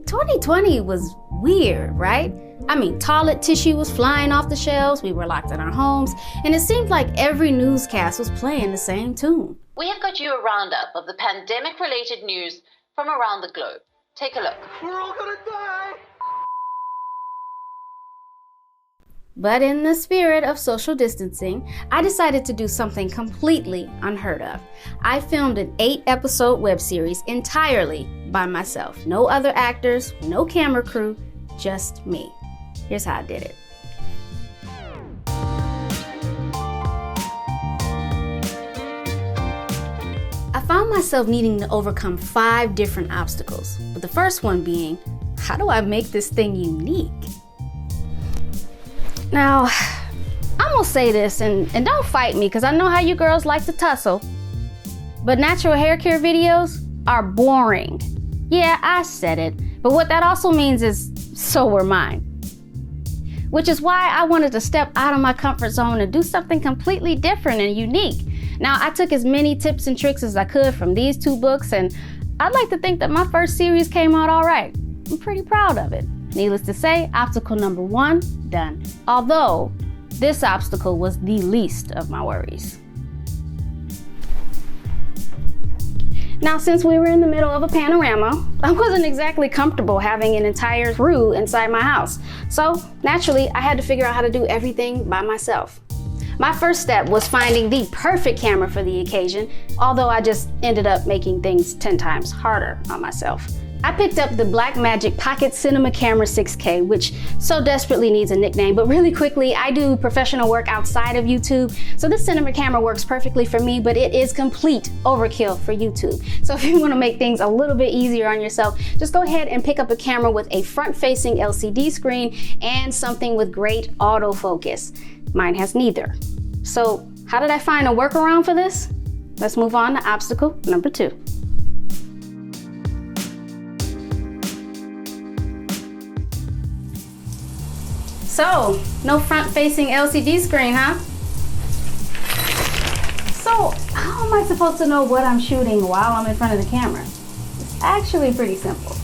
2020 was weird, right? I mean, toilet tissue was flying off the shelves, we were locked in our homes, and it seemed like every newscast was playing the same tune. We have got you a roundup of the pandemic-related news from around the globe. Take a look. We're all gonna die! But in the spirit of social distancing, I decided to do something completely unheard of. I filmed an 8-episode web series entirely by myself. No other actors, no camera crew, just me. Here's how I did it. I found myself needing to overcome 5 different obstacles, but the first one being, how do I make this thing unique? Now, I'm gonna say this, and don't fight me, because I know how you girls like to tussle, but natural hair care videos are boring. Yeah, I said it, but what that also means is, so were mine. Which is why I wanted to step out of my comfort zone and do something completely different and unique. Now, I took as many tips and tricks as I could from these 2 books, and I'd like to think that my first series came out all right. I'm pretty proud of it. Needless to say, obstacle number 1, done. Although, this obstacle was the least of my worries. Now, since we were in the middle of a panorama, I wasn't exactly comfortable having an entire crew inside my house. So, naturally, I had to figure out how to do everything by myself. My first step was finding the perfect camera for the occasion, although I just ended up making things 10 times harder on myself. I picked up the Blackmagic Pocket Cinema Camera 6K, which so desperately needs a nickname, but really quickly, I do professional work outside of YouTube, so this cinema camera works perfectly for me, but it is complete overkill for YouTube. So if you want to make things a little bit easier on yourself, just go ahead and pick up a camera with a front-facing LCD screen and something with great autofocus. Mine has neither. So how did I find a workaround for this? Let's move on to obstacle number 2. So, no front-facing LCD screen, huh? So, how am I supposed to know what I'm shooting while I'm in front of the camera? It's actually pretty simple.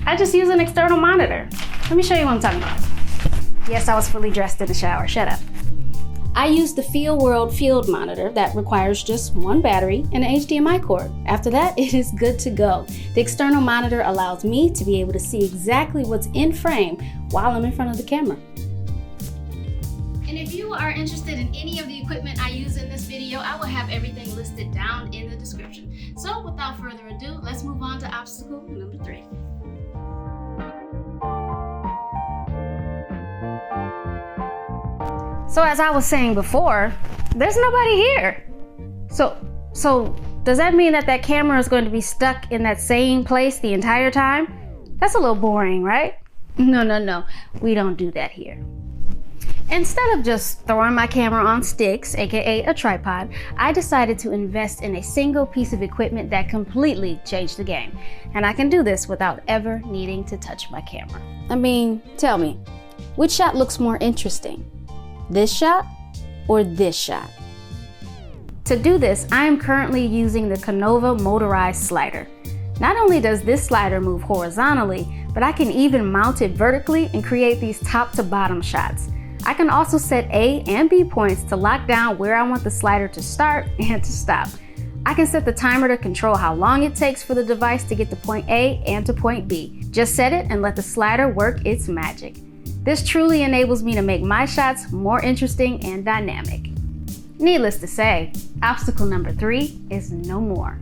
I just use an external monitor. Let me show you what I'm talking about. Yes, I was fully dressed in the shower, shut up. I use the Feel World Field monitor that requires just 1 battery and an HDMI cord. After that, it is good to go. The external monitor allows me to be able to see exactly what's in frame while I'm in front of the camera. And if you are interested in any of the equipment I use in this video, I will have everything listed down in the description. So without further ado, let's move on to obstacle number 3. So as I was saying before, there's nobody here. So does that mean that camera is going to be stuck in that same place the entire time? That's a little boring, right? No, we don't do that here. Instead of just throwing my camera on sticks, aka a tripod, I decided to invest in a single piece of equipment that completely changed the game. And I can do this without ever needing to touch my camera. I mean, tell me, which shot looks more interesting? This shot or this shot? To do this, I am currently using the Canova motorized slider. Not only does this slider move horizontally, but I can even mount it vertically and create these top to bottom shots. I can also set A and B points to lock down where I want the slider to start and to stop. I can set the timer to control how long it takes for the device to get to point A and to point B. Just set it and let the slider work its magic. This truly enables me to make my shots more interesting and dynamic. Needless to say, obstacle number 3 is no more.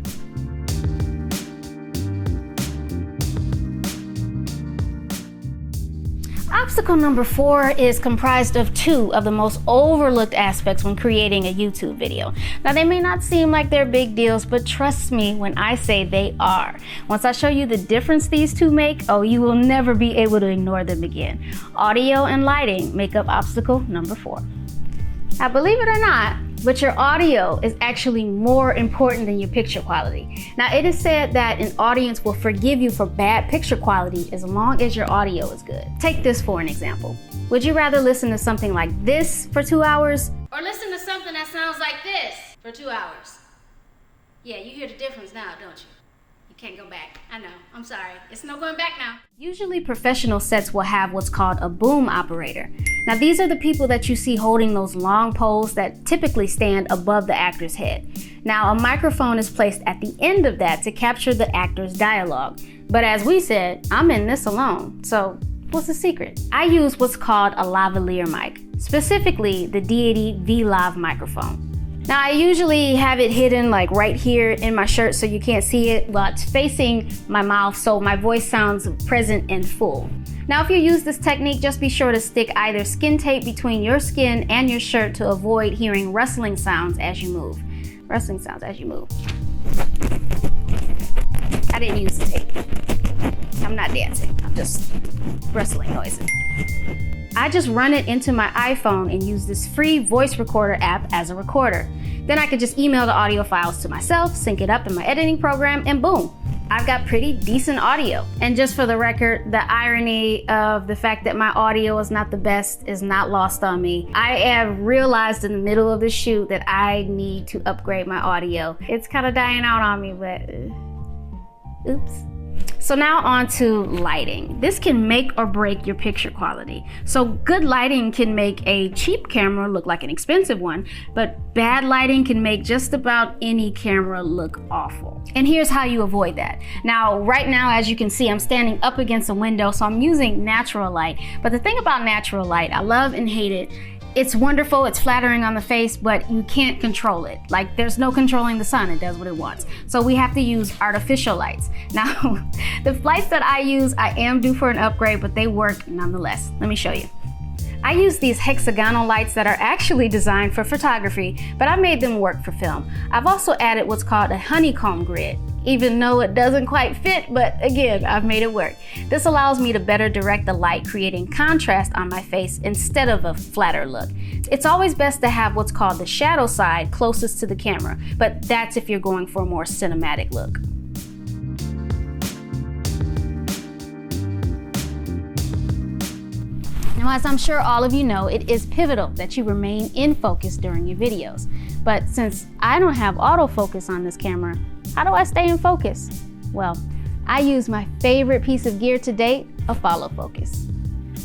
Obstacle number 4 is comprised of 2 of the most overlooked aspects when creating a YouTube video. Now, they may not seem like they're big deals, but trust me when I say they are. Once I show you the difference these 2 make, oh, you will never be able to ignore them again. Audio and lighting make up obstacle number 4. Now, believe it or not, but your audio is actually more important than your picture quality. Now, it is said that an audience will forgive you for bad picture quality as long as your audio is good. Take this for an example. Would you rather listen to something like this for 2 hours or listen to something that sounds like this for 2 hours? Yeah, you hear the difference now, don't you? You Can't go back. I know. I'm sorry. It's no going back now. Usually professional sets will have what's called a boom operator. Now these are the people that you see holding those long poles that typically stand above the actor's head. Now a microphone is placed at the end of that to capture the actor's dialogue. But as we said, I'm in this alone. So what's the secret? I use what's called a lavalier mic, specifically the D80 V-Lav microphone. Now I usually have it hidden like right here in my shirt so you can't see it, but it's facing my mouth so my voice sounds present and full. Now if you use this technique, just be sure to stick either skin tape between your skin and your shirt to avoid hearing rustling sounds as you move. Rustling sounds as you move. I didn't use tape. I'm not dancing, I'm just rustling noises. I just run it into my iPhone and use this free voice recorder app as a recorder. Then I could just email the audio files to myself, sync it up in my editing program, and boom, I've got pretty decent audio. And just for the record, the irony of the fact that my audio is not the best is not lost on me. I have realized in the middle of the shoot that I need to upgrade my audio. It's kind of dying out on me, but oops. So now on to lighting. This can make or break your picture quality. So good lighting can make a cheap camera look like an expensive one, but bad lighting can make just about any camera look awful. And here's how you avoid that. Now, right now, as you can see, I'm standing up against a window, so I'm using natural light. But the thing about natural light, I love and hate it. It's wonderful, it's flattering on the face, but you can't control it. Like, there's no controlling the sun, it does what it wants. So we have to use artificial lights. Now, the lights that I use, I am due for an upgrade, but they work nonetheless. Let me show you. I use these hexagonal lights that are actually designed for photography, but I made them work for film. I've also added what's called a honeycomb grid, even though it doesn't quite fit, but again, I've made it work. This allows me to better direct the light, creating contrast on my face instead of a flatter look. It's always best to have what's called the shadow side closest to the camera, but that's if you're going for a more cinematic look. Now, as I'm sure all of you know, it is pivotal that you remain in focus during your videos. But since I don't have autofocus on this camera, how do I stay in focus? Well, I use my favorite piece of gear to date, a follow focus.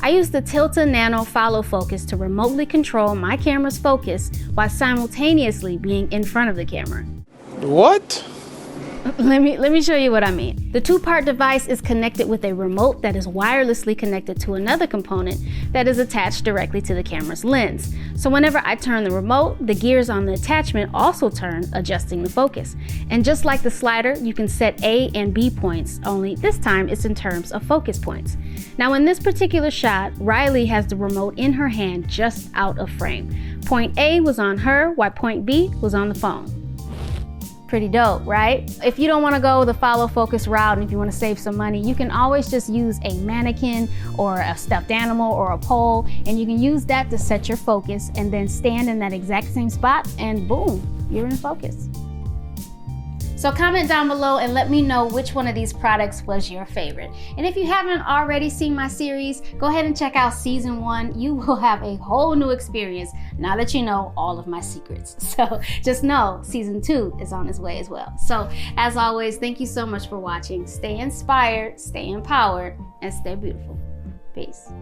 I use the Tilta Nano follow focus to remotely control my camera's focus while simultaneously being in front of the camera. What? Let me show you what I mean. The two-part device is connected with a remote that is wirelessly connected to another component that is attached directly to the camera's lens. So whenever I turn the remote, the gears on the attachment also turn, adjusting the focus. And just like the slider, you can set A and B points, only this time it's in terms of focus points. Now in this particular shot, Riley has the remote in her hand just out of frame. Point A was on her, while point B was on the phone. Pretty dope, right? If you don't want to go the follow focus route and if you want to save some money, you can always just use a mannequin or a stuffed animal or a pole, and you can use that to set your focus and then stand in that exact same spot and boom, you're in focus. So comment down below and let me know which one of these products was your favorite. And if you haven't already seen my series, go ahead and check out season 1. You will have a whole new experience now that you know all of my secrets. So just know season 2 is on its way as well. So as always, thank you so much for watching. Stay inspired, stay empowered, and stay beautiful. Peace.